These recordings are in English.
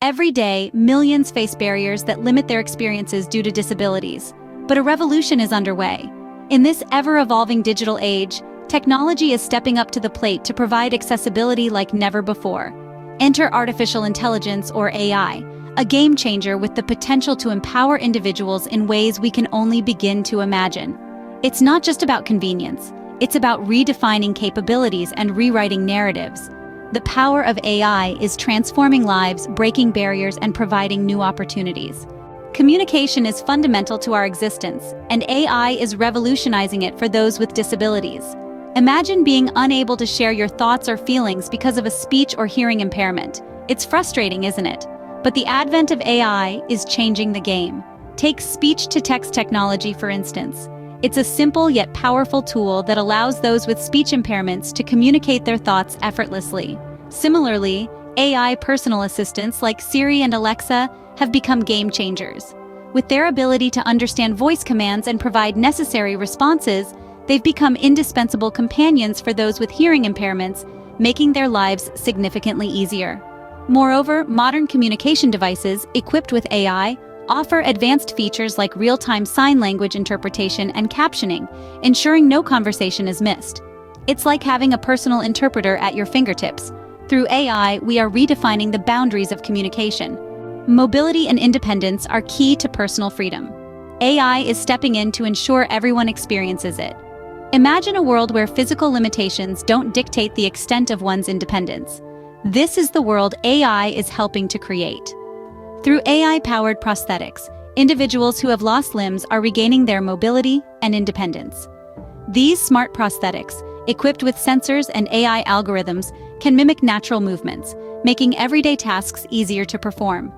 Every day, millions face barriers that limit their experiences due to disabilities. But a revolution is underway. In this ever-evolving digital age, technology is stepping up to the plate to provide accessibility like never before. Enter artificial intelligence, or AI, a game changer with the potential to empower individuals in ways we can only begin to imagine. It's not just about convenience, it's about redefining capabilities and rewriting narratives. The power of AI is transforming lives, breaking barriers, and providing new opportunities. Communication is fundamental to our existence, and AI is revolutionizing it for those with disabilities. Imagine being unable to share your thoughts or feelings because of a speech or hearing impairment. It's frustrating, isn't it? But the advent of AI is changing the game. Take speech-to-text technology, for instance. It's a simple yet powerful tool that allows those with speech impairments to communicate their thoughts effortlessly. Similarly, AI personal assistants like Siri and Alexa have become game changers. With their ability to understand voice commands and provide necessary responses, they've become indispensable companions for those with hearing impairments, making their lives significantly easier. Moreover, modern communication devices equipped with AI offer advanced features like real-time sign language interpretation and captioning, ensuring no conversation is missed. It's like having a personal interpreter at your fingertips. Through AI, we are redefining the boundaries of communication. Mobility and independence are key to personal freedom. AI is stepping in to ensure everyone experiences it. Imagine a world where physical limitations don't dictate the extent of one's independence. This is the world AI is helping to create. Through AI-powered prosthetics, individuals who have lost limbs are regaining their mobility and independence. These smart prosthetics, equipped with sensors and AI algorithms, can mimic natural movements, making everyday tasks easier to perform.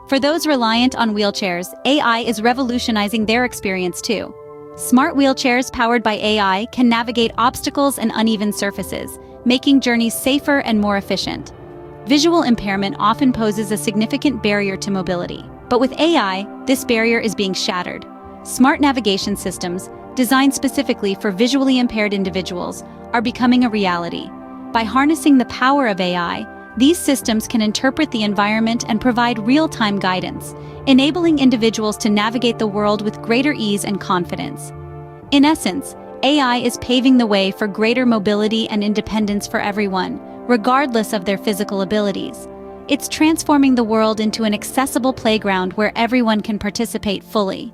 For those reliant on wheelchairs, AI is revolutionizing their experience too. Smart wheelchairs powered by AI can navigate obstacles and uneven surfaces, making journeys safer and more efficient. Visual impairment often poses a significant barrier to mobility, but with AI, this barrier is being shattered. Smart navigation systems, designed specifically for visually impaired individuals, are becoming a reality. By harnessing the power of AI, these systems can interpret the environment and provide real-time guidance, enabling individuals to navigate the world with greater ease and confidence. In essence, AI is paving the way for greater mobility and independence for everyone, regardless of their physical abilities. It's transforming the world into an accessible playground where everyone can participate fully.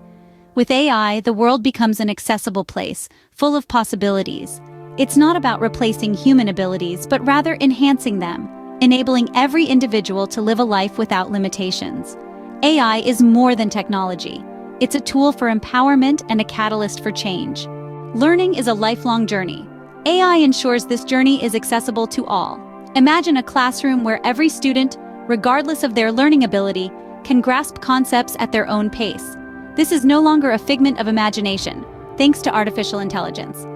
With AI, the world becomes an accessible place, full of possibilities. It's not about replacing human abilities, but rather enhancing them, enabling every individual to live a life without limitations. AI is more than technology. It's a tool for empowerment and a catalyst for change. Learning is a lifelong journey. AI ensures this journey is accessible to all. Imagine a classroom where every student, regardless of their learning ability, can grasp concepts at their own pace. This is no longer a figment of imagination, thanks to artificial intelligence.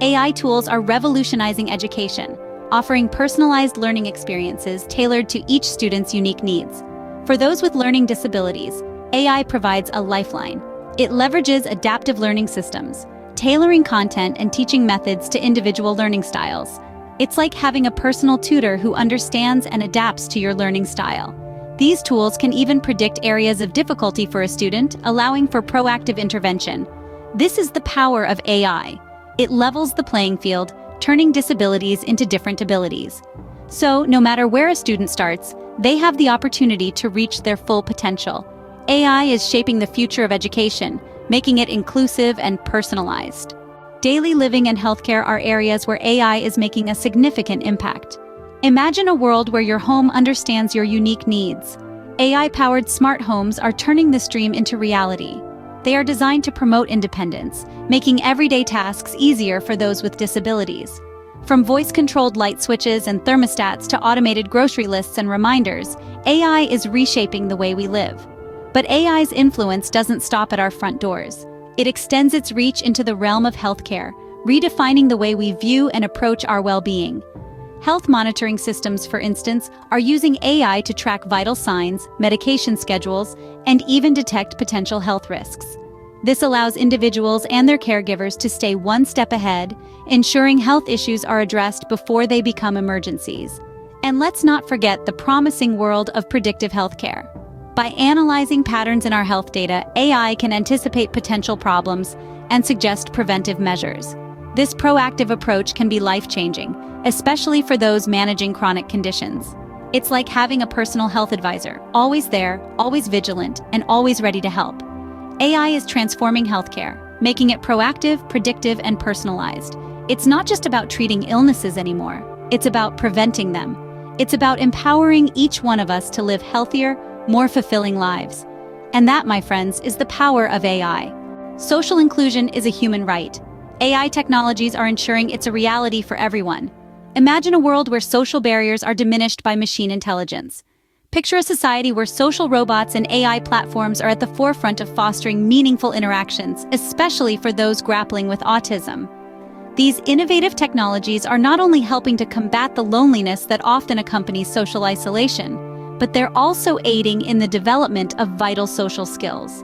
AI tools are revolutionizing education, offering personalized learning experiences tailored to each student's unique needs. For those with learning disabilities, AI provides a lifeline. It leverages adaptive learning systems, tailoring content and teaching methods to individual learning styles. It's like having a personal tutor who understands and adapts to your learning style. These tools can even predict areas of difficulty for a student, allowing for proactive intervention. This is the power of AI. It levels the playing field, turning disabilities into different abilities. So, no matter where a student starts, they have the opportunity to reach their full potential. AI is shaping the future of education, making it inclusive and personalized. Daily living and healthcare are areas where AI is making a significant impact. Imagine a world where your home understands your unique needs. AI-powered smart homes are turning this dream into reality. They are designed to promote independence, making everyday tasks easier for those with disabilities. From voice-controlled light switches and thermostats to automated grocery lists and reminders, AI is reshaping the way we live. But AI's influence doesn't stop at our front doors. It extends its reach into the realm of healthcare, redefining the way we view and approach our well-being. Health monitoring systems, for instance, are using AI to track vital signs, medication schedules, and even detect potential health risks. This allows individuals and their caregivers to stay one step ahead, ensuring health issues are addressed before they become emergencies. And let's not forget the promising world of predictive healthcare. By analyzing patterns in our health data, AI can anticipate potential problems and suggest preventive measures. This proactive approach can be life-changing, especially for those managing chronic conditions. It's like having a personal health advisor, always there, always vigilant, and always ready to help. AI is transforming healthcare, making it proactive, predictive, and personalized. It's not just about treating illnesses anymore. It's about preventing them. It's about empowering each one of us to live healthier, more fulfilling lives. And that, my friends, is the power of AI. Social inclusion is a human right. AI technologies are ensuring it's a reality for everyone. Imagine a world where social barriers are diminished by machine intelligence. Picture a society where social robots and AI platforms are at the forefront of fostering meaningful interactions, especially for those grappling with autism. These innovative technologies are not only helping to combat the loneliness that often accompanies social isolation, but they're also aiding in the development of vital social skills.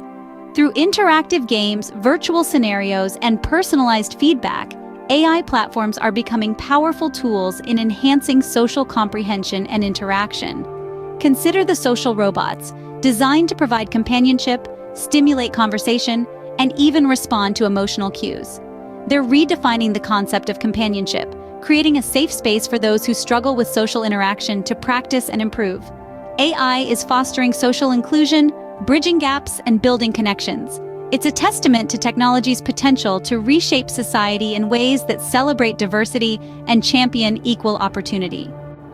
Through interactive games, virtual scenarios, and personalized feedback, AI platforms are becoming powerful tools in enhancing social comprehension and interaction. Consider the social robots, designed to provide companionship, stimulate conversation, and even respond to emotional cues. They're redefining the concept of companionship, creating a safe space for those who struggle with social interaction to practice and improve. AI is fostering social inclusion, bridging gaps, and building connections. It's a testament to technology's potential to reshape society in ways that celebrate diversity and champion equal opportunity.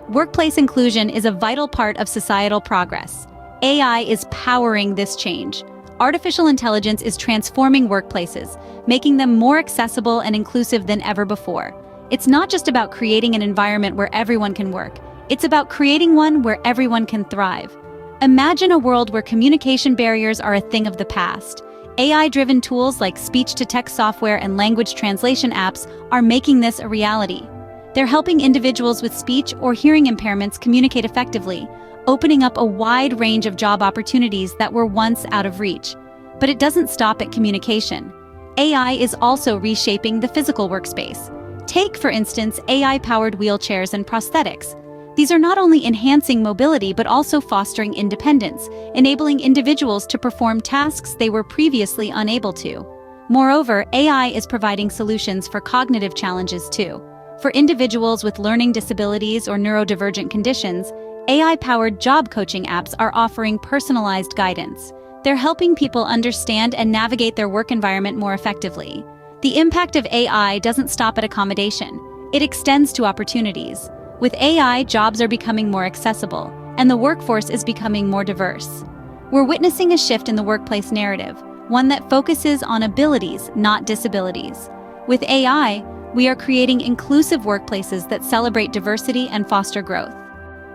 Workplace inclusion is a vital part of societal progress. AI is powering this change. Artificial intelligence is transforming workplaces, making them more accessible and inclusive than ever before. It's not just about creating an environment where everyone can work. It's about creating one where everyone can thrive. Imagine a world where communication barriers are a thing of the past. AI-driven tools like speech-to-text software and language translation apps are making this a reality. They're helping individuals with speech or hearing impairments communicate effectively, opening up a wide range of job opportunities that were once out of reach. But it doesn't stop at communication. AI is also reshaping the physical workspace. Take, for instance, AI-powered wheelchairs and prosthetics. These are not only enhancing mobility but also fostering independence, enabling individuals to perform tasks they were previously unable to. Moreover, AI is providing solutions for cognitive challenges too. For individuals with learning disabilities or neurodivergent conditions, AI-powered job coaching apps are offering personalized guidance. They're helping people understand and navigate their work environment more effectively. The impact of AI doesn't stop at accommodation. It extends to opportunities. With AI, jobs are becoming more accessible, and the workforce is becoming more diverse. We're witnessing a shift in the workplace narrative, one that focuses on abilities, not disabilities. With AI, we are creating inclusive workplaces that celebrate diversity and foster growth.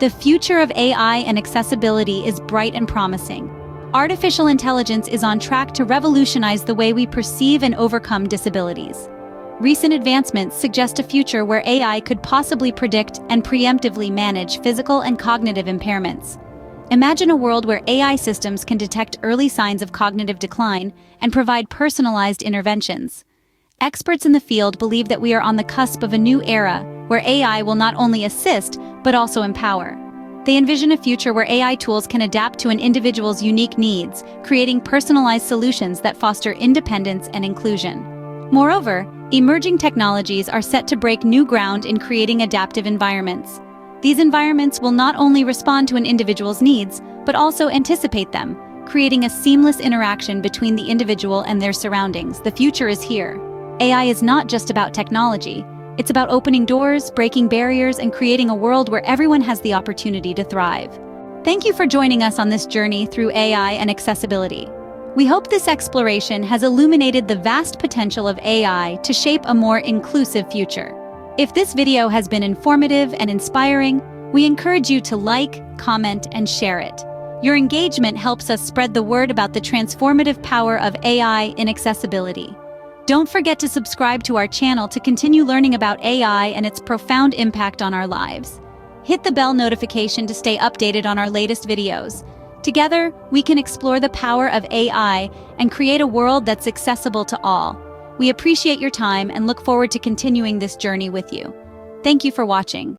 The future of AI and accessibility is bright and promising. Artificial intelligence is on track to revolutionize the way we perceive and overcome disabilities. Recent advancements suggest a future where AI could possibly predict and preemptively manage physical and cognitive impairments. Imagine a world where AI systems can detect early signs of cognitive decline and provide personalized interventions. Experts in the field believe that we are on the cusp of a new era where AI will not only assist but also empower. They envision a future where AI tools can adapt to an individual's unique needs, creating personalized solutions that foster independence and inclusion. Moreover, emerging technologies are set to break new ground in creating adaptive environments. These environments will not only respond to an individual's needs, but also anticipate them, creating a seamless interaction between the individual and their surroundings. The future is here. AI is not just about technology. It's about opening doors, breaking barriers, and creating a world where everyone has the opportunity to thrive. Thank you for joining us on this journey through AI and accessibility. We hope this exploration has illuminated the vast potential of AI to shape a more inclusive future. If this video has been informative and inspiring, we encourage you to like, comment, and share it. Your engagement helps us spread the word about the transformative power of AI in accessibility. Don't forget to subscribe to our channel to continue learning about AI and its profound impact on our lives. Hit the bell notification to stay updated on our latest videos. Together, we can explore the power of AI and create a world that's accessible to all. We appreciate your time and look forward to continuing this journey with you. Thank you for watching.